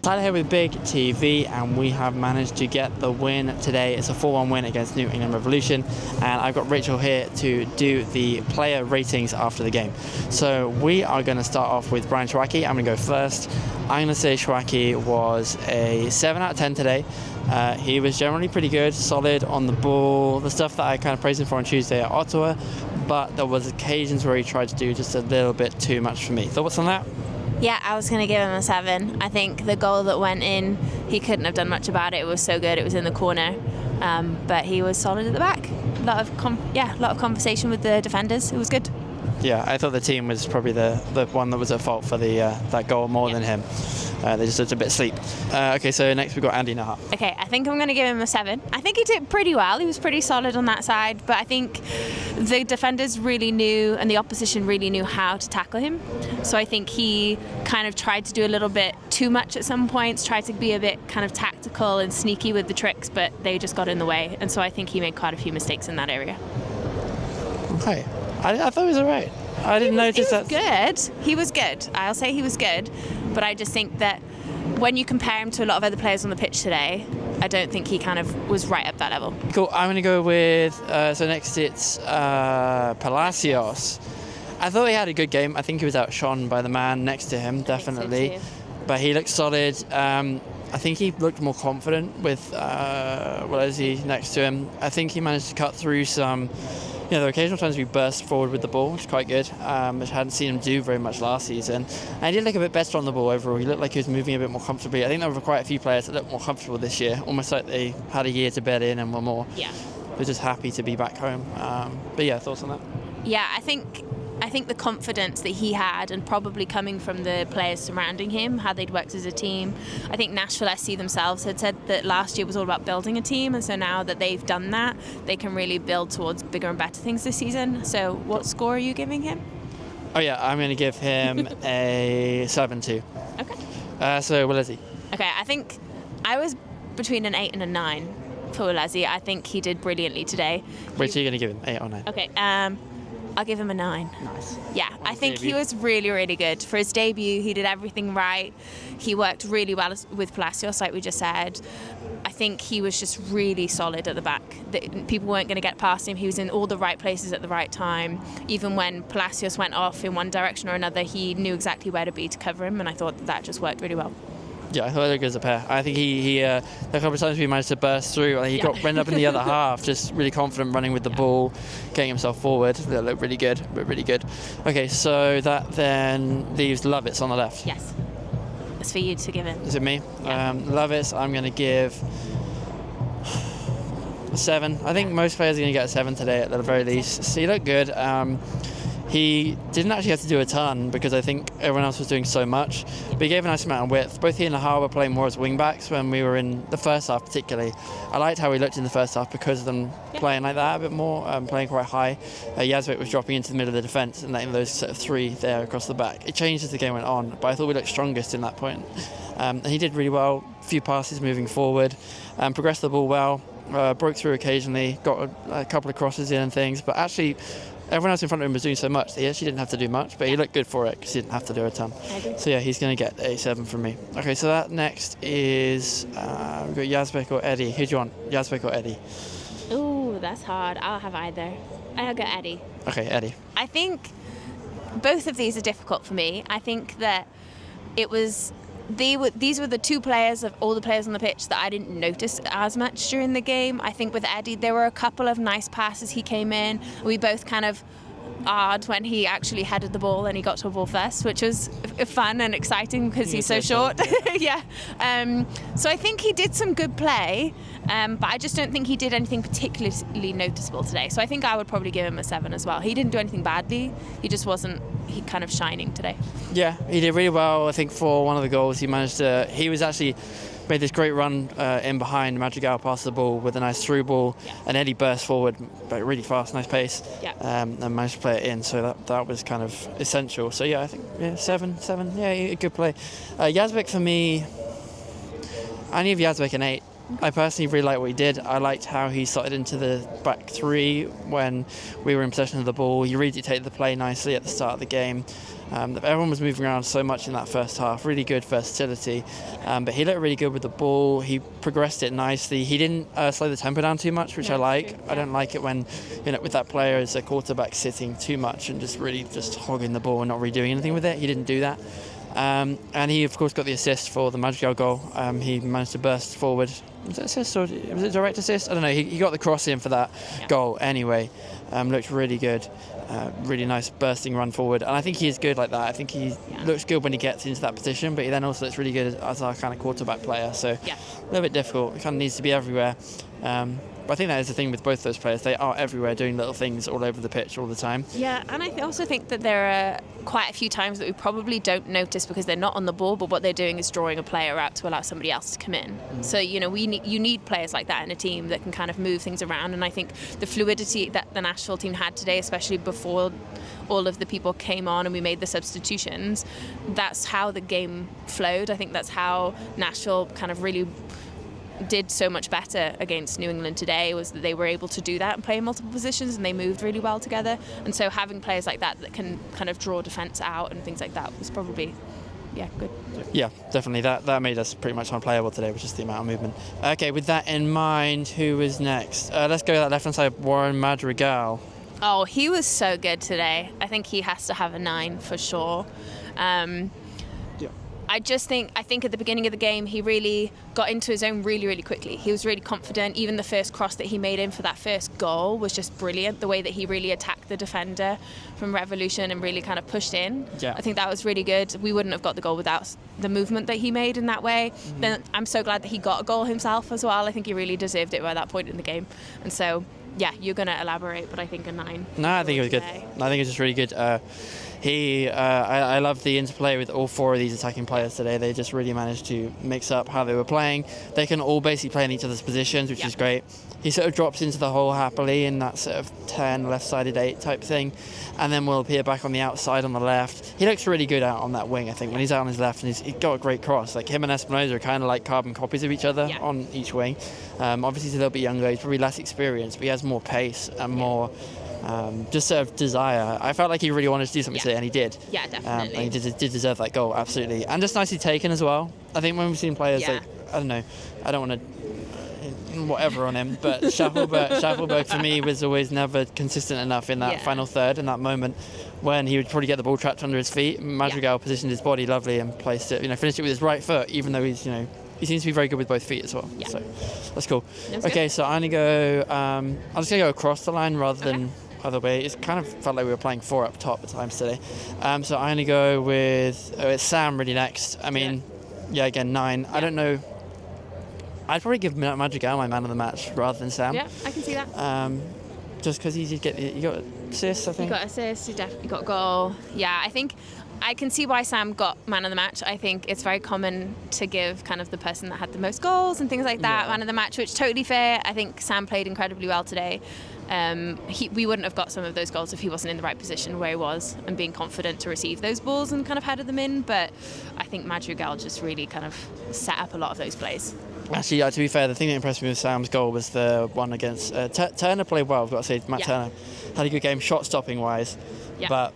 Tyler here with Big TV, and we have managed to get the win today. It's a 4-1 win against New England Revolution, and I've got Rachel here to do the player ratings after the game. So we are going to start off with Brian Shwaki. I'm going to go first. I'm going to say Shwaki was a 7 out of 10 today. He was generally pretty good, solid on the ball, the stuff that I kind of praised him for on Tuesday at Ottawa, but there was occasions where he tried to do just a little bit too much for me. Thoughts on that? Yeah, I was going to give him a 7. I think the goal that went in, he couldn't have done much about it. It was so good. It was in the corner. But he was solid at the back. A lot of conversation with the defenders. It was good. Yeah, I thought the team was probably the one that was at fault for that goal more than him. They just looked a bit asleep. Okay, so next we've got Andy Nahat. Okay, I think I'm going to give him a 7. I think he did pretty well. He was pretty solid on that side, but I think the defenders really knew, and the opposition really knew how to tackle him. So I think he kind of tried to do a little bit too much at some points, tried to be a bit kind of tactical and sneaky with the tricks, but they just got in the way. And so I think he made quite a few mistakes in that area. Okay. I thought he was all right. I didn't notice that. He was good. I'll say he was good. But I just think that when you compare him to a lot of other players on the pitch today, I don't think he kind of was right up that level. Cool. I'm going to go with, so next it's Palacios. I thought he had a good game. I think he was outshone by the man next to him, definitely. So but he looked solid. I think he looked more confident with Walesi next to him. I think he managed to cut through some... there were occasional times we burst forward with the ball, which is quite good, which I hadn't seen him do very much last season. And he did look a bit better on the ball overall. He looked like he was moving a bit more comfortably. I think there were quite a few players that looked more comfortable this year, almost like they had a year to bed in and were more were just happy to be back home. But yeah, thoughts on that? Yeah, I think the confidence that he had, and probably coming from the players surrounding him, how they'd worked as a team. I think Nashville SC themselves had said that last year was all about building a team, and so now that they've done that, they can really build towards bigger and better things this season. So what score are you giving him? Oh yeah, I'm going to give him a 7 too. Okay. So Walesi. Okay, I think I was between an 8 and a 9 for Walesi. I think he did brilliantly today. Which are you going to give him, 8 or 9? Okay, I'll give him a 9. Nice. Yeah, I think he was really, really good. For his debut, he did everything right. He worked really well with Palacios, like we just said. I think he was just really solid at the back. People weren't going to get past him. He was in all the right places at the right time. Even when Palacios went off in one direction or another, he knew exactly where to be to cover him, and I thought that just worked really well. Yeah, I thought they were good as a pair. I think he a couple of times we managed to burst through. He ended up in the other half, just really confident running with the ball, getting himself forward. That looked really good, Okay, so that then leaves Lovitz on the left. Yes. It's for you to give him. Is it me? Yeah. Lovitz, I'm going to give a 7. I think most players are going to get a 7 today at the very least. So he looked good. He didn't actually have to do a ton because I think everyone else was doing so much. But he gave a nice amount of width. Both he and Naha were playing more as wing-backs when we were in the first half particularly. I liked how he looked in the first half because of them playing like that a bit more, playing quite high. Yazbek was dropping into the middle of the defence and letting those sort of 3 there across the back. It changed as the game went on, but I thought we looked strongest in that point. And he did really well, a few passes moving forward, progressed the ball well, broke through occasionally, got a couple of crosses in and things, but actually everyone else in front of him was doing so much that he actually didn't have to do much, but he looked good for it because he didn't have to do a ton. So yeah, he's going to get a 7 from me. Okay, so that next is we've got Yazbek or Eddie. Who do you want, Yazbek or Eddie? Ooh, that's hard. I'll have either. I'll go Eddie. Okay, Eddie. I think both of these are difficult for me. I think that these were the 2 players of all the players on the pitch that I didn't notice as much during the game. I think with Eddie, there were a couple of nice passes he came in. We both kind of odd when he actually headed the ball and he got to a ball first, which was fun and exciting because he's so short. Yeah. So I think he did some good play, but I just don't think he did anything particularly noticeable today. So I think I would probably give him a 7 as well. He didn't do anything badly. He just wasn't kind of shining today. Yeah, he did really well. I think for one of the goals, he was actually made this great run in behind. Madrigal passed the ball with a nice through ball, and Eddie burst forward, but really fast, nice pace, and managed to play it in. So that was kind of essential. So yeah, I think 7. Yeah, good play. Yazbek for me, I give Yazbek an 8. I personally really like what he did. I liked how he slotted into the back 3 when we were in possession of the ball. He redictated the play nicely at the start of the game. Everyone was moving around so much in that first half. Really good versatility. But he looked really good with the ball. He progressed it nicely. He didn't slow the tempo down too much, which I like. I don't like it when, with that player as a quarterback sitting too much and just really just hogging the ball and not really doing anything with it. He didn't do that. And he, of course, got the assist for the Madrigal goal. He managed to burst forward. Was it assist or was it direct assist? I don't know. He got the cross in for that goal anyway. Looked really good. Really nice bursting run forward. And I think he is good like that. I think he looks good when he gets into that position, but he then also looks really good as our kind of quarterback player. So a little bit difficult. He kind of needs to be everywhere. But I think that is the thing with both those players. They are everywhere doing little things all over the pitch all the time. Yeah, and I also think that there are quite a few times that we probably don't notice because they're not on the ball, but what they're doing is drawing a player out to allow somebody else to come in. So, you need players like that in a team that can kind of move things around. And I think the fluidity that the Nashville team had today, especially before all of the people came on and we made the substitutions, that's how the game flowed. I think that's how Nashville kind of really did so much better against New England today, was that they were able to do that and play in multiple positions, and they moved really well together. And so having players like that can kind of draw defence out and things like that was probably good. Yeah, definitely. That made us pretty much unplayable today, with just the amount of movement. Okay, with that in mind, who is next? Let's go to that left-hand side, Warren Madrigal. Oh, he was so good today. I think he has to have a 9 for sure. I think at the beginning of the game, he really got into his own really, really quickly. He was really confident. Even the first cross that he made in for that first goal was just brilliant. The way that he really attacked the defender from Revolution and really kind of pushed in. Yeah. I think that was really good. We wouldn't have got the goal without the movement that he made in that way. Then I'm so glad that he got a goal himself as well. I think he really deserved it by that point in the game. And so, you're going to elaborate, but I think a 9. No, I think it was good. I think it was just really good. I love the interplay with all 4 of these attacking players today. They just really managed to mix up how they were playing. They can all basically play in each other's positions, which is great. He sort of drops into the hole happily in that sort of 10, left-sided 8 type thing, and then will appear back on the outside on the left. He looks really good out on that wing, I think, when he's out on his left, and he's got a great cross. Like, him and Espinoza are kind of like carbon copies of each other on each wing. Obviously, he's a little bit younger. He's probably less experienced, but he has more pace and more just sort of desire. I felt like he really wanted to do something today, and he did. Yeah, definitely. And he did deserve that goal, absolutely. And just nicely taken as well. I think when we've seen players like, I don't know, I don't want to whatever on him, but Schaffelberg for me was always never consistent enough in that final third, in that moment when he would probably get the ball trapped under his feet. Madrigal positioned his body lovely and placed it, finished it with his right foot, even though he's, he seems to be very good with both feet as well. So that's cool. Okay, so I'm gonna go. I'm just gonna go across the line rather than other way. It kind of felt like we were playing 4 up top at times today. So I'm gonna go with Sam really next. I mean, again 9. I don't know. I'd probably give Madrigal my man of the match rather than Sam. Yeah, I can see that. Just because he got assists, I think. He got assists, he definitely got a goal. Yeah, I think I can see why Sam got man of the match. I think it's very common to give kind of the person that had the most goals and things like that man of the match, which is totally fair. I think Sam played incredibly well today. We wouldn't have got some of those goals if he wasn't in the right position where he was and being confident to receive those balls and kind of headed them in. But I think Madrigal just really kind of set up a lot of those plays. Actually, to be fair, the thing that impressed me with Sam's goal was the one against Turner. Played well, I've got to say. Matt Turner had a good game, shot-stopping wise, but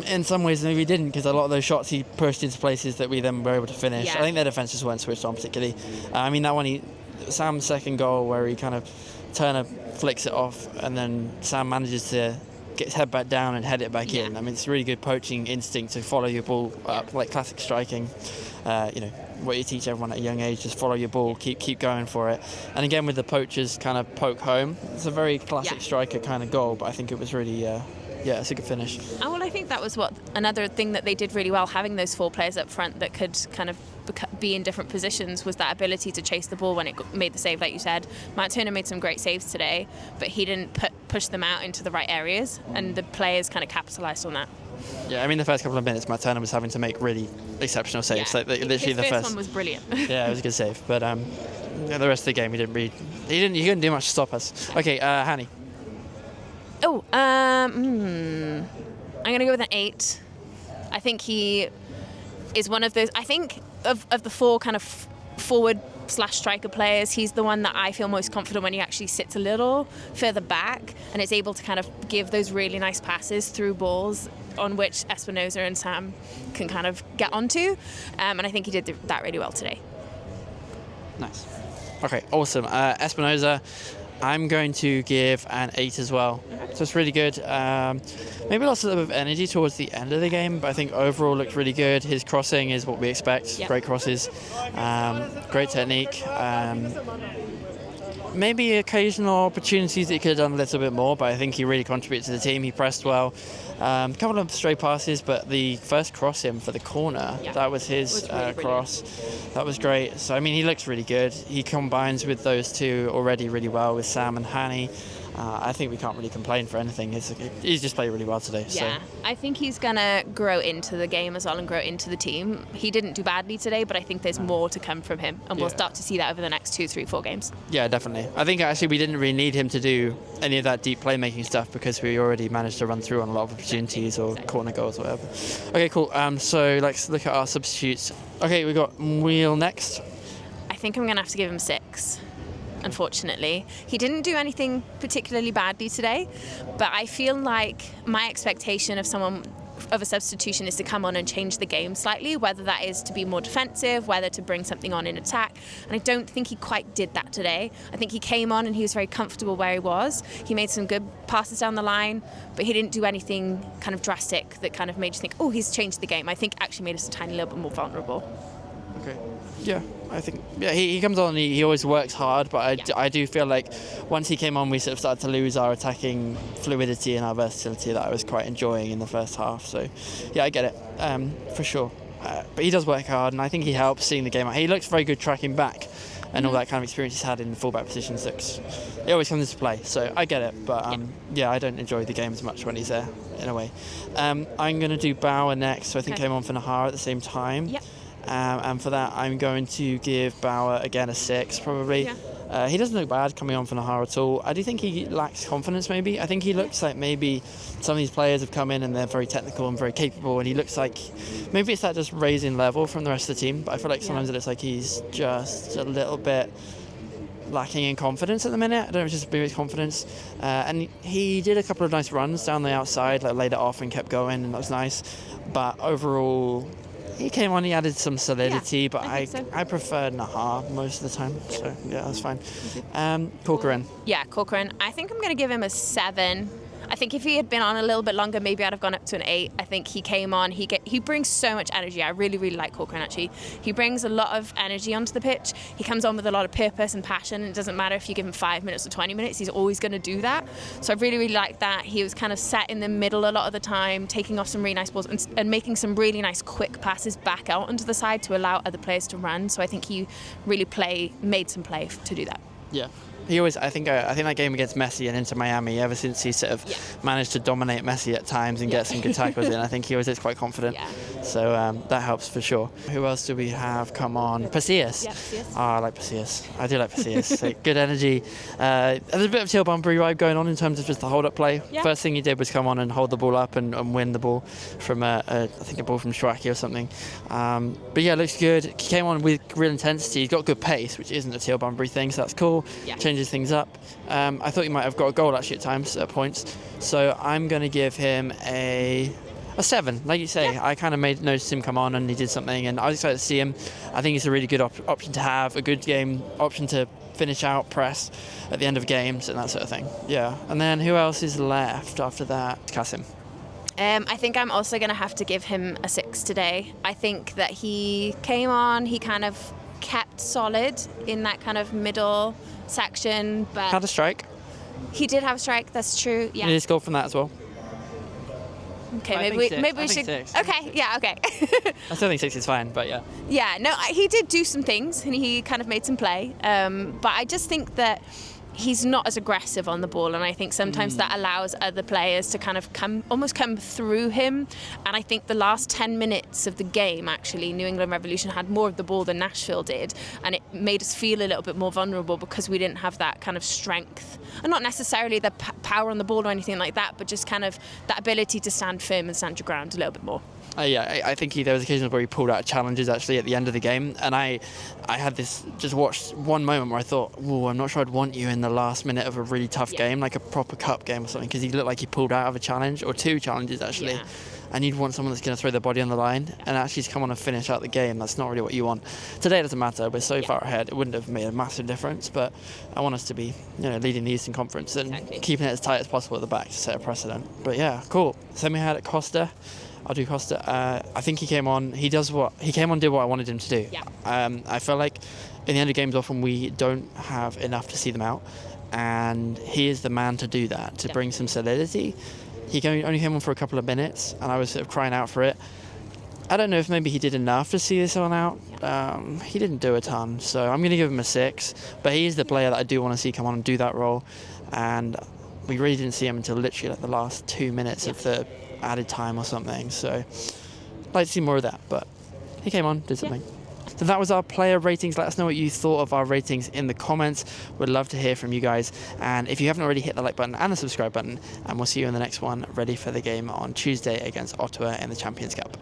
in some ways maybe he didn't, because a lot of those shots he pushed into places that we then were able to finish. I think their defence just weren't switched on particularly. I mean, that one, Sam's second goal where he kind of, Turner flicks it off and then Sam manages to get his head back down and head it back in. I mean, it's a really good poaching instinct to follow your ball up, like classic striking. What you teach everyone at a young age, just follow your ball, keep going for it. And again, with the poachers kind of poke home, it's a very classic striker kind of goal, but I think it was really it's a good finish. Well, I think that was another thing that they did really well, having those 4 players up front that could kind of be in different positions, was that ability to chase the ball when it made the save, like you said. Matt Turner made some great saves today, but he didn't push them out into the right areas, and the players kind of capitalised on that. Yeah, I mean, the first couple of minutes, Matt Turner was having to make really exceptional saves. Like, literally his the first one was brilliant. Yeah, it was a good save, but the rest of the game, he couldn't do much to stop us. Okay, Hanny. I'm going to go with an 8. I think he is one of those, I think of the 4 kind of forward/striker players, he's the one that I feel most confident when he actually sits a little further back and is able to kind of give those really nice passes through balls on which Espinoza and Sam can kind of get onto. And I think he did that really well today. Nice. Okay, awesome. Espinoza, I'm going to give an 8 as well. So it's really good. Maybe lost a little bit of energy towards the end of the game, but I think overall looked really good. His crossing is what we expect. Yep. Great crosses, great technique. Maybe occasional opportunities that he could have done a little bit more, but I think he really contributed to the team. He pressed well. A couple of stray passes, but the first cross in for the corner, that was his cross. That was great. So, I mean, he looks really good. He combines with those two already really well with Sam and Hani. I think we can't really complain for anything. He's just played really well today. Yeah, so. I think he's going to grow into the game as well and grow into the team. He didn't do badly today, but I think there's more to come from him, and we'll start to see that over the next 2, 3, 4 games. Yeah, definitely. I think actually we didn't really need him to do any of that deep playmaking stuff because we already managed to run through on a lot of opportunities or corner goals or whatever. Okay, cool. So let's look at our substitutes. Okay, we got Wheel next. I think I'm going to have to give him 6. Unfortunately, he didn't do anything particularly badly today, but I feel like my expectation of a substitution is to come on and change the game slightly, whether that is to be more defensive, whether to bring something on in attack, and I don't think he quite did that today. I think he came on and he was very comfortable where he was. He made some good passes down the line, but he didn't do anything kind of drastic that kind of made you think, oh, he's changed the game. I think actually made us a tiny little bit more vulnerable. Okay. Yeah, I think he comes on and he always works hard, but I do feel like once he came on we sort of started to lose our attacking fluidity and our versatility that I was quite enjoying in the first half. So yeah, I get it, for sure. But he does work hard, and I think he helps seeing the game out. He looks very good tracking back, and all that kind of experience he's had in the fullback positions. It always comes into play, so I get it. But I don't enjoy the game as much when he's there, in a way. I'm going to do Bauer next, so I think came on for Nahara at the same time. Yep. And for that, I'm going to give Bauer, again, a 6, probably. Yeah. He doesn't look bad coming on for Nahara at all. I do think he lacks confidence, maybe. I think he looks like maybe some of these players have come in and they're very technical and very capable, and he looks like maybe it's that just raising level from the rest of the team, but I feel like sometimes it looks like he's just a little bit lacking in confidence at the minute. I don't know if it's just his confidence. And he did a couple of nice runs down the outside, like laid it off and kept going, and that was nice. But overall, he came on, he added some solidity, but I prefer Nahar most of the time. So, yeah, that's fine. Corcoran. Yeah, Corcoran. I think I'm going to give him a 7. I think if he had been on a little bit longer, maybe I'd have gone up to an 8. I think he came on, he brings so much energy. I really, really like Corcoran, actually. He brings a lot of energy onto the pitch. He comes on with a lot of purpose and passion. It doesn't matter if you give him 5 minutes or 20 minutes, he's always going to do that. So I really, really like that. He was kind of set in the middle a lot of the time, taking off some really nice balls and making some really nice quick passes back out onto the side to allow other players to run. So I think he really made some play to do that. Yeah. He always, I think that game against Messi and Inter Miami, ever since he sort of managed to dominate Messi at times and get some good tackles in, I think he always is quite confident. Yeah. So that helps for sure. Who else do we have come on? Pasillas. Yeah, Pasillas. Oh, I like Pasillas. I do like Pasillas. So good energy. There's a bit of Teal Bunbury vibe going on in terms of just the hold-up play. Yeah. First thing he did was come on and hold the ball up and win the ball from, I think, a ball from Schwacke or something. But yeah, looks good. He came on with real intensity. He's got good pace, which isn't a Teal Bunbury thing, so that's cool. Yeah. Changes things up. I thought he might have got a goal actually at times, at points. So I'm going to give him a 7. Like you say, I kind of noticed him come on and he did something, and I was excited to see him. I think he's a really good option to have, a good game option to finish out, press at the end of games and that sort of thing. Yeah. And then who else is left after that? Kasim. I think I'm also going to have to give him a 6 today. I think that he came on, he kind of kept solid in that kind of middle section, but had a strike. He did have a strike, that's true. Yeah. He did score from that as well. Okay, maybe we should. 6. Okay, yeah, okay. I still think 6 is fine, but yeah. Yeah, no, he did do some things and he kind of made some play. But I just think that he's not as aggressive on the ball, and I think sometimes that allows other players to kind of come through him. And I think the last 10 minutes of the game, actually, New England Revolution had more of the ball than Nashville did, and it made us feel a little bit more vulnerable because we didn't have that kind of strength, and not necessarily the power on the ball or anything like that, but just kind of that ability to stand firm and stand your ground a little bit more. I think there was occasions where he pulled out challenges actually at the end of the game, and I had this, just watched one moment where I thought, "Whoa, I'm not sure I'd want you in the last minute of a really tough game, like a proper cup game or something," because he looked like he pulled out of a challenge or 2 challenges actually. and you'd want someone that's going to throw their body on the line and actually come on and finish out the game. That's not really what you want. Today it doesn't matter. We're so far ahead. It wouldn't have made a massive difference, but I want us to be, leading the Eastern Conference and keeping it as tight as possible at the back to set a precedent. But yeah, cool. Then we had Costa. I'll do Costa. I think he came on. He did what I wanted him to do. Yeah. I feel like in the end of games, often we don't have enough to see them out, and he is the man to do that, to bring some solidity. He only came on for a couple of minutes, and I was sort of crying out for it. I don't know if maybe he did enough to see this one out. He didn't do a ton, so I'm going to give him a 6. But he is the player that I do want to see come on and do that role, and we really didn't see him until literally like the last 2 minutes of the added time or something. So I'd like to see more of that, but he came on, did something. So that was our player ratings. Let us know what you thought of our ratings in the comments. We'd love to hear from you guys. And if you haven't already, hit the like button and the subscribe button. And we'll see you in the next one, ready for the game on Tuesday against Ottawa in the Champions Cup.